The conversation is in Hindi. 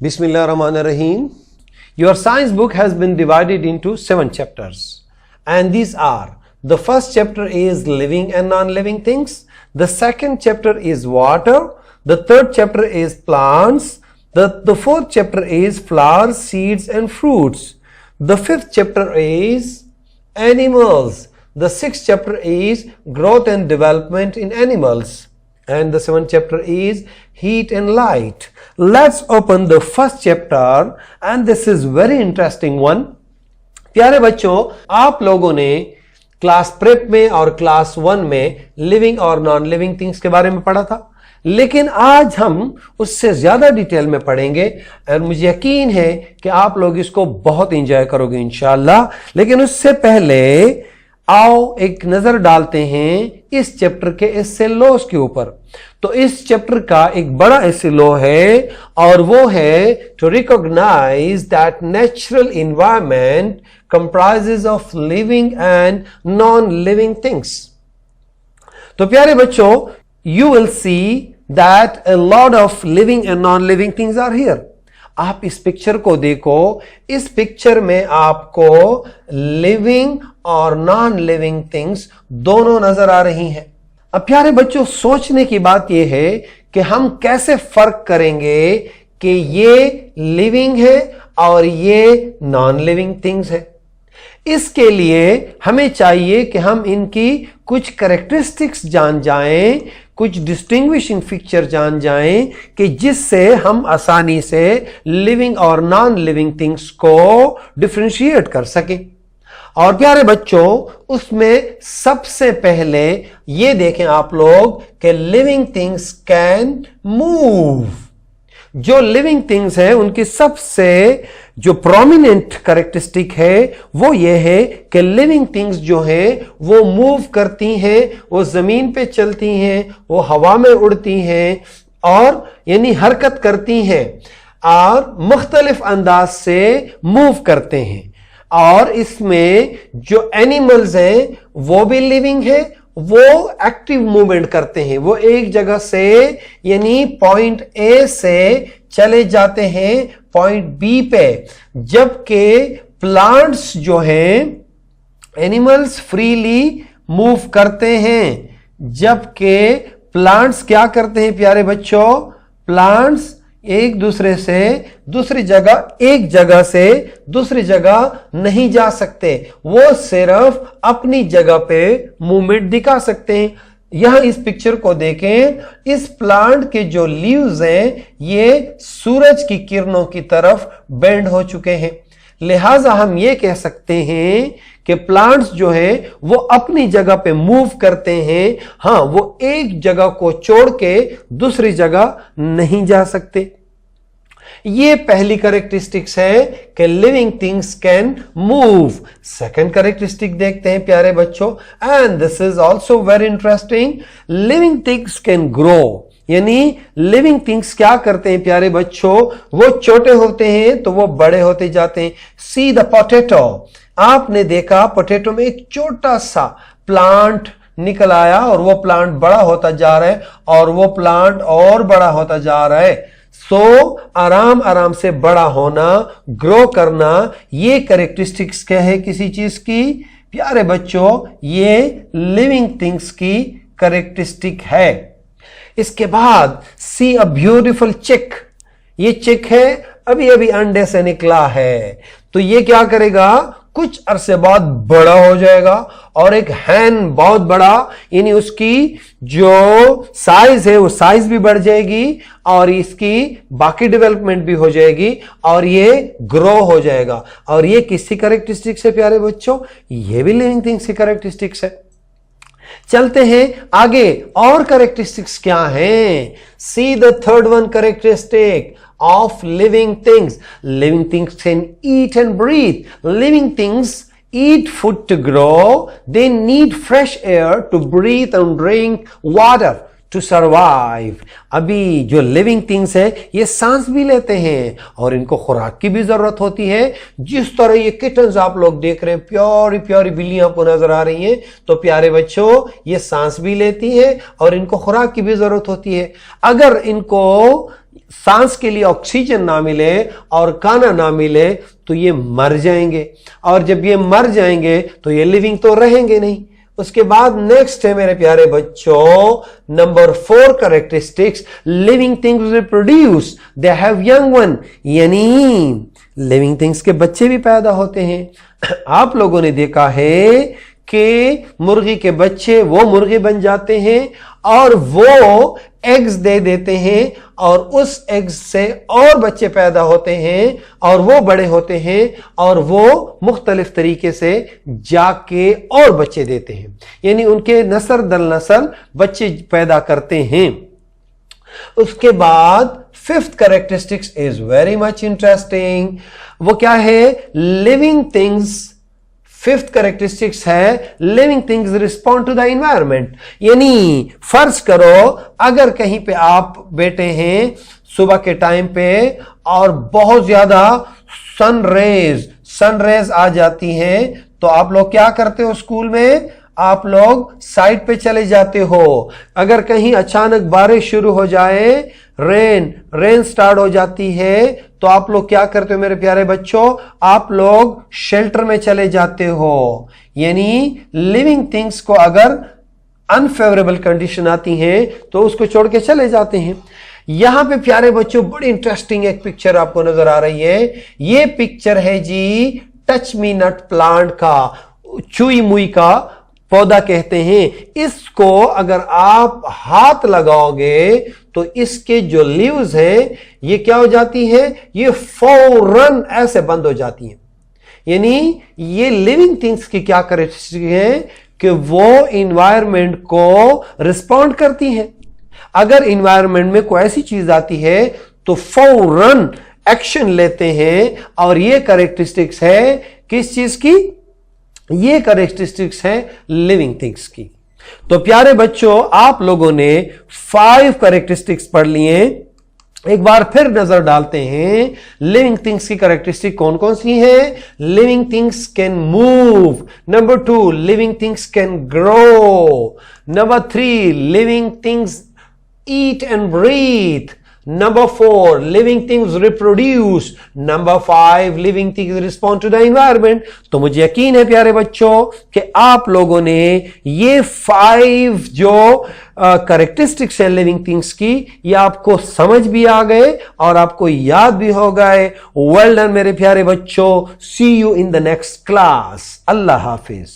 Bismillahirrahmanirrahim. Your science book has been divided into 7 chapters, and these are: the first chapter is living and non-living things, the second chapter is water, the third chapter is plants, the fourth chapter is flowers, seeds and fruits, the fifth chapter is animals, the sixth chapter is growth and development in animals, and the seventh chapter is heat and light. Let's open the first chapter, and this is very interesting one. प्यारे बच्चों, आप लोगों ने क्लास प्रेप में और क्लास 1 में लिविंग और नॉन लिविंग थिंग्स के बारे में पढ़ा था, लेकिन आज हम उससे ज्यादा डिटेल में पढ़ेंगे और मुझे यकीन है कि आप लोग इसको बहुत एंजॉय करोगे इंशाल्लाह। लेकिन उससे पहले आओ एक नजर डालते हैं इस चैप्टर के एसे लॉस के ऊपर। तो इस चैप्टर का एक बड़ा एसे लॉ है और वो है to recognize that natural environment comprises of living and non living things. तो प्यारे बच्चों, you will see that a lot of living and non-living things are here. आप इस पिक्चर को देखो, इस पिक्चर में आपको लिविंग और नॉन लिविंग थिंग्स दोनों नजर आ रही हैं। अब प्यारे बच्चों, सोचने की बात यह है कि हम कैसे फर्क करेंगे कि ये लिविंग है और ये नॉन लिविंग थिंग्स है। इसके लिए हमें चाहिए कि हम इनकी कुछ कैरेक्टरिस्टिक्स जान जाएं, कुछ डिस्टिंग्विशिंग फीचर जान जाएं कि जिससे हम आसानी से लिविंग और नॉन लिविंग थिंग्स को डिफरेंशिएट कर सकें। और प्यारे बच्चों, उसमें सबसे पहले ये देखें आप लोग कि लिविंग थिंग्स कैन मूव। जो लिविंग थिंग्स है उनकी सबसे जो प्रोमिनेंट कैरेक्टरिस्टिक है वो ये है कि लिविंग थिंग्स जो है वो मूव करती हैं, वो जमीन पे चलती हैं, वो हवा में उड़ती हैं और यानी हरकत करती हैं और मुख्तलिफ अंदाज से मूव करते हैं। और इसमें जो एनिमल्स हैं वो भी लिविंग है, वो एक्टिव मूवमेंट करते हैं, वो एक जगह से यानी पॉइंट ए से चले जाते हैं पॉइंट बी पे, जबकि प्लांट्स जो हैं एनिमल्स फ्रीली मूव करते हैं। जबकि प्लांट्स क्या करते हैं प्यारे बच्चों, प्लांट्स एक दूसरे से दूसरी जगह, एक जगह से दूसरी जगह नहीं जा सकते, वो सिर्फ अपनी जगह पे मूवमेंट दिखा सकते हैं। यहां इस पिक्चर को देखें, इस प्लांट के जो लीव्स हैं ये सूरज की किरणों की तरफ बेंड हो चुके हैं, लिहाजा हम ये कह सकते हैं कि प्लांट्स जो है वो अपनी जगह पे मूव करते हैं। हां, वो एक जगह को छोड़ के दूसरी जगह नहीं जा सकते। ये पहली कैरेक्टरिस्टिक्स है कि living things can move. Second characteristic देखते हैं प्यारे बच्चों, and this is also very interesting, living things can grow. यानी लिविंग थिंग्स क्या करते हैं प्यारे बच्चों, वो छोटे होते हैं तो वो बड़े होते जाते हैं। सी द पोटैटो, आपने देखा पोटैटो में एक छोटा सा प्लांट निकल आया और वो प्लांट बड़ा होता जा रहा है और वो प्लांट और बड़ा होता जा रहा है। आराम आराम से बड़ा होना, ग्रो करना, ये कैरेक्टरिस्टिक्स क्या है किसी चीज की प्यारे बच्चों, ये लिविंग थिंग्स की कैरेक्टरिस्टिक है। इसके बाद सी अ ब्यूटीफुल चिक, ये चिक है अभी अभी अंडे से निकला है, तो ये क्या करेगा, कुछ अरसे बाद बड़ा हो जाएगा और एक हैन बहुत बड़ा, यानी उसकी जो साइज है वो साइज भी बढ़ जाएगी और इसकी बाकी डेवलपमेंट भी हो जाएगी और ये ग्रो हो जाएगा। और ये किसकी कैरेक्टरिस्टिक्स है प्यारे बच्चों, ये भी लिविंग थिंग्स की कैरेक्टरिस्टिक्स है। चलते हैं आगे, और कैरेक्टरिस्टिक्स क्या हैं। See the third one characteristic of living things. Living things can eat and breathe. Living things eat food to grow. They need fresh air to breathe and drink water to survive. अभी जो living things है ये सांस भी लेते हैं और इनको खुराक की भी जरूरत होती है। जिस तरह ये किटन्स आप लोग देख रहे हैं, प्यारी प्यारी बिल्लियां आपको नजर आ रही हैं, तो प्यारे बच्चों ये सांस भी लेती है और इनको खुराक की भी जरूरत होती है। अगर इनको सांस के लिए ऑक्सीजन ना मिले और खाना ना मिले तो ये मर जाएंगे, और जब ये मर जाएंगे तो ये लिविंग तो रहेंगे नहीं। उसके बाद नेक्स्ट है मेरे प्यारे बच्चों, number 4 characteristics, living things reproduce, they have young one, यानी लिविंग थिंग्स के बच्चे भी पैदा होते हैं। आप लोगों ने देखा है कि मुर्गी के बच्चे वो मुर्गी बन जाते हैं और वो एग्स दे देते हैं, और उस एग्स से और बच्चे पैदा होते हैं और वो बड़े होते हैं और वो मुख्तलिफ तरीके से जाके और बच्चे देते हैं, यानी उनके नस्ल दर नस्ल बच्चे पैदा करते हैं। उसके बाद 5th characteristics is very much interesting. वो क्या है? लिविंग थिंग्स 5th कैरेक्टरिस्टिक्स है living things respond to the environment, यानी फर्ज करो अगर कहीं पे आप बैठे हैं सुबह के टाइम पे और बहुत ज्यादा सनरेज आ जाती हैं, तो आप लोग क्या करते हो? स्कूल में आप लोग साइड पे चले जाते हो। अगर कहीं अचानक बारिश शुरू हो जाए, रेन स्टार्ट हो जाती है, तो आप लोग क्या करते हो मेरे प्यारे बच्चों? आप लोग शेल्टर में चले जाते हो। यानी लिविंग थिंग्स को अगर अनफेवरेबल कंडीशन आती है तो उसको छोड़ के चले जाते हैं। यहां पे प्यारे बच्चों बड़ी इंटरेस्टिंग एक पिक्चर आपको नजर आ रही है। ये पिक्चर है जी टच मी नॉट प्लांट का, चुई मुई का पौधा कहते हैं। इसको अगर आप हाथ लगाओगे तो इसके जो लीव्स हैं ये क्या हो जाती है? ये फौरन ऐसे बंद हो जाती हैं। यानी ये लिविंग थिंग्स की क्या कैरेक्टरिस्टिक है कि वो इन्वायरमेंट को रिस्पॉन्ड करती हैं। अगर इन्वायरमेंट में कोई ऐसी चीज आती है तो फौरन एक्शन लेते हैं, और ये कैरेक्टरिस्टिक्स है किस चीज की? ये कैरेक्टरिस्टिक्स है लिविंग थिंग्स की। तो प्यारे बच्चों आप लोगों ने 5 कैरेक्टरिस्टिक्स पढ़ लिए। एक बार फिर नजर डालते हैं लिविंग थिंग्स की कैरेक्टरिस्टिक कौन कौन सी है। Living things can move. Number 2, living things can grow. Number 3, living things eat and breathe. Number 4, living things reproduce. Number 5, living things respond to the environment. तो मुझे यकीन है प्यारे बच्चों कि आप लोगों ने ये 5 जो कैरेक्टरिस्टिक्स है लिविंग थिंग्स की, ये आपको समझ भी आ गए और आपको याद भी हो गए। वेल डन मेरे प्यारे बच्चों। See you in the next class. अल्लाह हाफिज।